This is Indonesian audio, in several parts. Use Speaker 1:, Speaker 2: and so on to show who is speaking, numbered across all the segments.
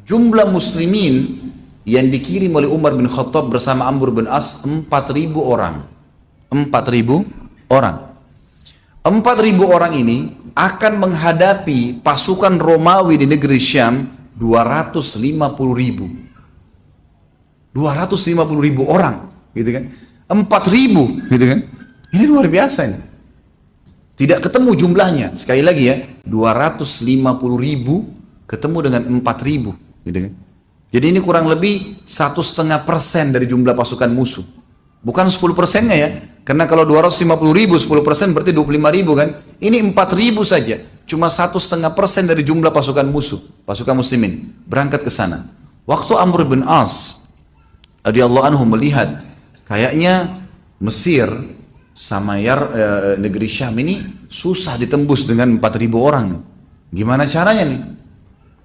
Speaker 1: Jumlah muslimin yang dikirim oleh Umar bin Khattab bersama Amr bin As 4.000 orang. 4.000 orang. 4.000 orang ini akan menghadapi pasukan Romawi di negeri Syam 250.000. 250.000 orang, gitu kan? 4.000, gitu kan? Ini luar biasa ini. Tidak ketemu jumlahnya. Sekali lagi ya, 250.000 ketemu dengan 4.000, gitu kan? Jadi ini kurang lebih 1,5% dari jumlah pasukan musuh. Bukan 10%-nya ya. Karena kalau 250.000, 10% berarti 25.000 kan? Ini 4.000 saja. Cuma 1,5% dari jumlah pasukan musuh, pasukan muslimin berangkat ke sana. Waktu Amr bin As radhiyallahu anhu melihat kayaknya Mesir sama negeri Syam ini susah ditembus dengan 4.000 orang. Gimana caranya nih?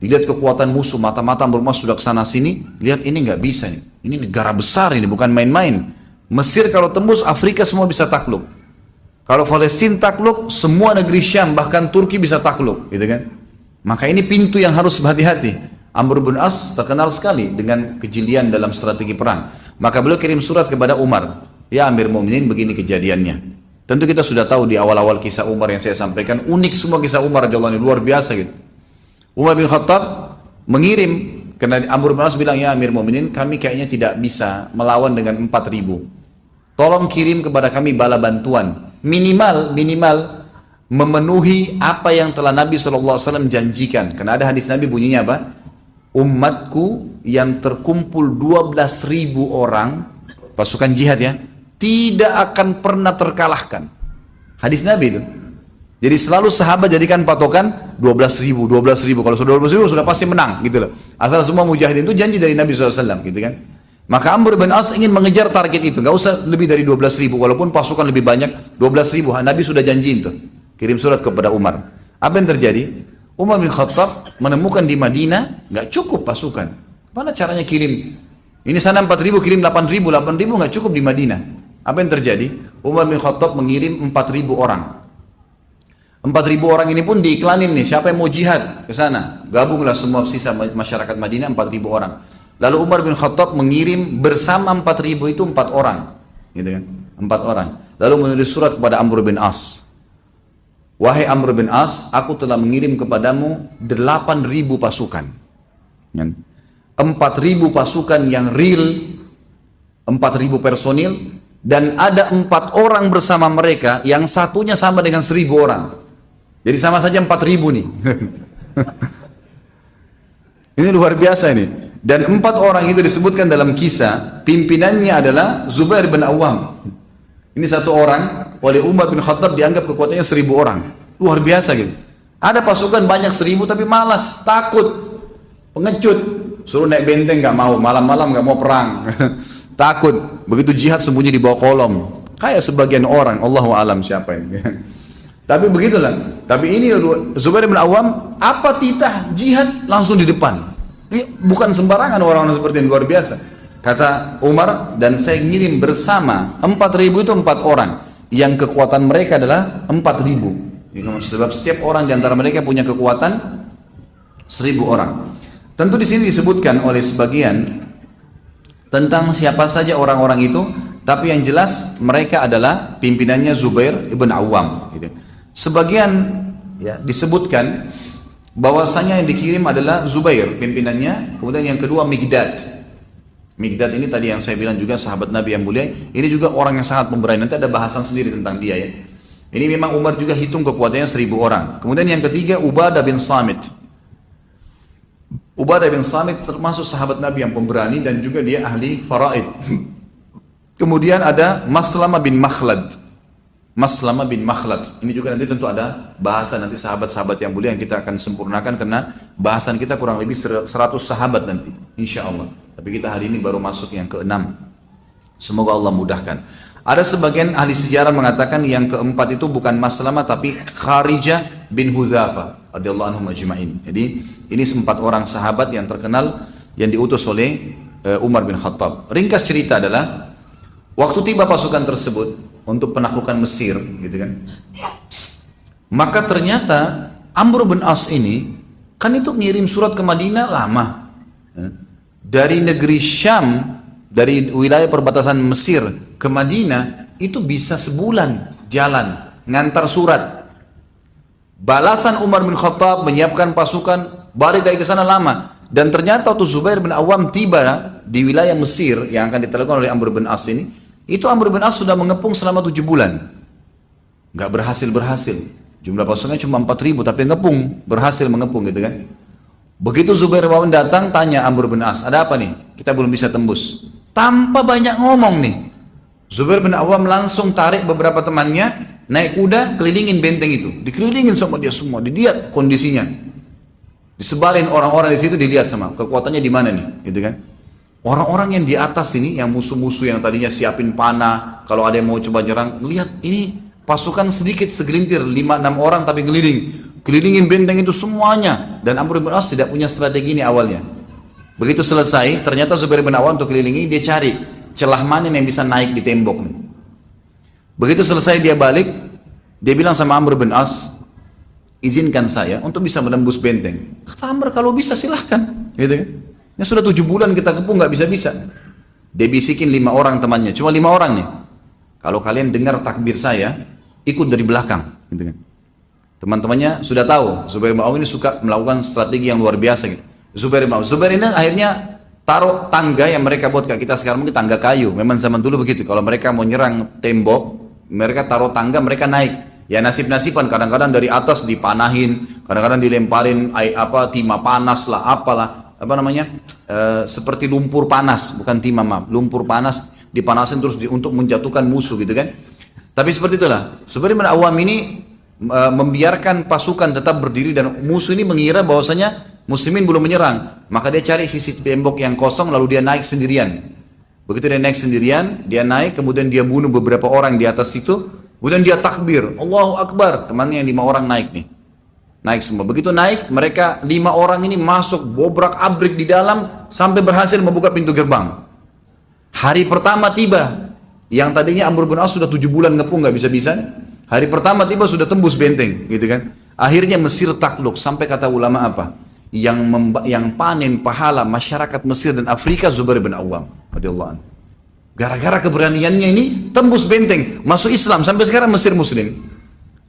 Speaker 1: Dilihat kekuatan musuh, mata-mata Amr bin As sudah kesana sini, lihat ini nggak bisa nih. Ini negara besar ini, bukan main-main. Mesir kalau tembus Afrika semua bisa takluk. Kalau Palestina takluk, semua negeri Syam bahkan Turki bisa takluk, gitu kan? Maka ini pintu yang harus berhati-hati. Amr bin As terkenal sekali dengan kejelian dalam strategi perang. Maka beliau kirim surat kepada Umar, ya Amir Mu'minin begini kejadiannya. Tentu kita sudah tahu di awal-awal kisah Umar yang saya sampaikan, unik semua kisah Umar radhiyallahu anhu, luar biasa gitu. Umar bin Khattab mengirim, karena Amr bin As bilang, ya Amir Mu'minin, kami kayaknya tidak bisa melawan dengan 4.000. Tolong kirim kepada kami bala bantuan. Minimal memenuhi apa yang telah Nabi SAW janjikan. Karena ada hadis Nabi bunyinya apa? Umatku yang terkumpul 12.000 orang, pasukan jihad ya, tidak akan pernah terkalahkan. Hadis Nabi itu. Jadi selalu sahabat jadikan patokan 12.000. Kalau sudah 12.000 sudah pasti menang gitu loh. Asal semua mujahidin itu janji dari Nabi SAW gitu kan. Maka Amr bin As ingin mengejar target itu. Gak usah lebih dari 12.000. Walaupun pasukan lebih banyak 12.000. Nabi sudah janji itu. Kirim surat kepada Umar. Apa yang terjadi? Umar bin Khattab menemukan di Madinah gak cukup pasukan. Mana caranya kirim? Ini sana 4.000 kirim 8.000. 8.000 gak cukup di Madinah. Apa yang terjadi? Umar bin Khattab mengirim 4.000 orang. 4.000 orang ini pun diiklanin nih, siapa yang mau jihad ke sana? Gabunglah semua sisa masyarakat Madinah 4.000 orang. Lalu Umar bin Khattab mengirim bersama 4.000 itu 4 orang, gitu kan? 4 orang. Lalu menulis surat kepada Amr bin As. Wahai Amr bin As, aku telah mengirim kepadamu 8.000 pasukan. 4.000 pasukan yang real, 4.000 personil, dan ada 4 orang bersama mereka yang satunya sama dengan 1.000 orang. Jadi sama saja 4.000 nih. Ini luar biasa ini. Dan 4 orang itu disebutkan dalam kisah, pimpinannya adalah Zubair bin Awam. Ini 1 orang, oleh Umar bin Khattab dianggap kekuatannya 1.000 orang. Luar biasa gitu. Ada pasukan banyak 1.000 tapi malas, takut, pengecut. Suruh naik benteng gak mau, malam-malam gak mau perang. Takut, begitu jihad sembunyi di bawah kolom. Kayak sebagian orang, Allahu alam siapa ini. Tapi begitulah. Tapi ini Zubair bin Awam, apa titah jihad langsung di depan. Ini bukan sembarangan orang-orang seperti ini, luar biasa. Kata Umar, dan saya ngirim bersama 4.000 itu 4 orang. Yang kekuatan mereka adalah 4.000. Sebab setiap orang di antara mereka punya kekuatan 1.000 orang. Tentu di sini disebutkan oleh sebagian tentang siapa saja orang-orang itu, tapi yang jelas mereka adalah pimpinannya Zubair ibn Awam. Gitu. Sebagian ya, disebutkan bahwasanya yang dikirim adalah Zubair pimpinannya, kemudian yang kedua Migdad. Migdad ini tadi yang saya bilang juga sahabat Nabi yang mulia, ini juga orang yang sangat pemberani. Nanti ada bahasan sendiri tentang dia ya. Ini memang Umar juga hitung kekuatannya 1.000 orang. Kemudian yang ketiga Ubadah bin Samit. Ubadah bin Samit termasuk sahabat Nabi yang pemberani dan juga dia ahli faraid. Kemudian ada Maslamah bin Makhlad. Maslamah bin Makhlad. Ini juga nanti tentu ada bahasan nanti sahabat-sahabat yang mulia yang kita akan sempurnakan karena bahasan kita kurang lebih 100 sahabat nanti. Insya Allah. Tapi kita hari ini baru masuk yang ke-6. Semoga Allah mudahkan. Ada sebagian ahli sejarah mengatakan yang keempat itu bukan Maslamah tapi Kharijah bin Hudzafa radhiyallahu anhum ajma'in. Jadi ini 4 orang sahabat yang terkenal yang diutus oleh Umar bin Khattab. Ringkas cerita adalah waktu tiba pasukan tersebut untuk penaklukan Mesir, gitu kan? Maka ternyata Amr bin As ini kan itu ngirim surat ke Madinah lama. Dari negeri Syam, dari wilayah perbatasan Mesir ke Madinah, itu bisa sebulan jalan, ngantar surat. Balasan Umar bin Khattab menyiapkan pasukan, balik lagi ke sana lama. Dan ternyata waktu Zubair bin Awam tiba di wilayah Mesir yang akan ditelepon oleh Amr bin As ini, itu Amr bin As sudah mengepung selama 7 bulan. Nggak berhasil. Jumlah pasukannya cuma 4.000, tapi ngepung, berhasil mengepung gitu kan. Begitu Zubair bin Awam datang, tanya Amr bin As, ada apa nih? Kita belum bisa tembus. Tanpa banyak ngomong nih, Zubair bin Awam langsung tarik beberapa temannya, naik kuda, kelilingin benteng itu. Dikelilingin sama dia semua, dilihat kondisinya. Disebarin orang-orang di situ, dilihat sama kekuatannya di mana nih, gitu kan. Orang-orang yang di atas ini, yang musuh-musuh yang tadinya siapin panah, kalau ada yang mau coba nyerang, lihat ini pasukan sedikit, segelintir, 5-6 orang tapi kelilingin benteng itu semuanya. Dan Amr bin As tidak punya strategi ini awalnya. Begitu selesai, ternyata Zubair bin Awam untuk kelilingi, dia cari celah mana yang bisa naik di tembok nih. Begitu selesai dia balik, dia bilang sama Amr bin As, izinkan saya untuk bisa menembus benteng. Kata Amr, kalau bisa silahkan, gitu kan. Ya sudah 7 bulan kita kepung nggak bisa-bisa. Dia bisikin 5 orang temannya, cuma 5 orang nih. Kalau kalian dengar takbir saya, ikut dari belakang, gitu kan. Teman-temannya sudah tahu, Zubair bin Awam ini suka melakukan strategi yang luar biasa gitu. Zubair ini akhirnya taruh tangga yang mereka buat kayak kita sekarang mungkin tangga kayu. Memang zaman dulu begitu. Kalau mereka mau nyerang tembok, mereka taruh tangga, mereka naik. Ya nasib-nasiban, kadang-kadang dari atas dipanahin, kadang-kadang dilemparin timah panas lah, apalah, seperti lumpur panas, bukan timah, maaf, lumpur panas dipanasin terus untuk menjatuhkan musuh gitu kan. Tapi seperti itulah. Zubair bin Awam ini membiarkan pasukan tetap berdiri dan musuh ini mengira bahwasanya muslimin belum menyerang, maka dia cari sisi tembok yang kosong lalu dia naik sendirian. Begitu dia naik sendirian, dia naik kemudian dia bunuh beberapa orang di atas situ, kemudian dia takbir, Allahu Akbar, temannya yang 5 orang naik nih, naik semua. Begitu naik, mereka 5 orang ini masuk bobrak-abrik di dalam sampai berhasil membuka pintu gerbang. Hari pertama tiba, yang tadinya Amr bin As sudah 7 bulan ngepung nggak bisa-bisa, hari pertama tiba sudah tembus benteng, gitu kan. Akhirnya Mesir takluk, sampai kata ulama apa? Yang panen pahala masyarakat Mesir dan Afrika Zubair bin Awam radhiyallahu anhu. Gara-gara keberaniannya ini tembus benteng, masuk Islam, sampai sekarang Mesir muslim.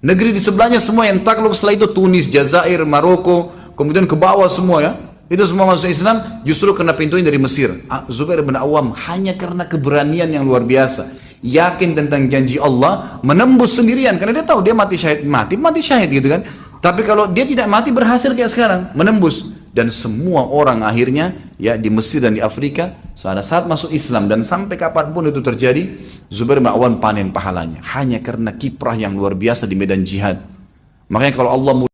Speaker 1: Negeri di sebelahnya semua yang takluk setelah itu Tunis, Jazair, Maroko, kemudian ke bawah semua ya. Itu semua masuk Islam justru karena pintunya dari Mesir. Zubair bin Awam hanya karena keberanian yang luar biasa, yakin tentang janji Allah, menembus sendirian karena dia tahu dia mati syahid gitu kan. Tapi kalau dia tidak mati, berhasil kayak sekarang menembus. Dan semua orang akhirnya ya di Mesir dan di Afrika saat masuk Islam, dan sampai kapanpun itu terjadi, Zubair bin Awam panen pahalanya hanya karena kiprah yang luar biasa di medan jihad. Makanya kalau Allah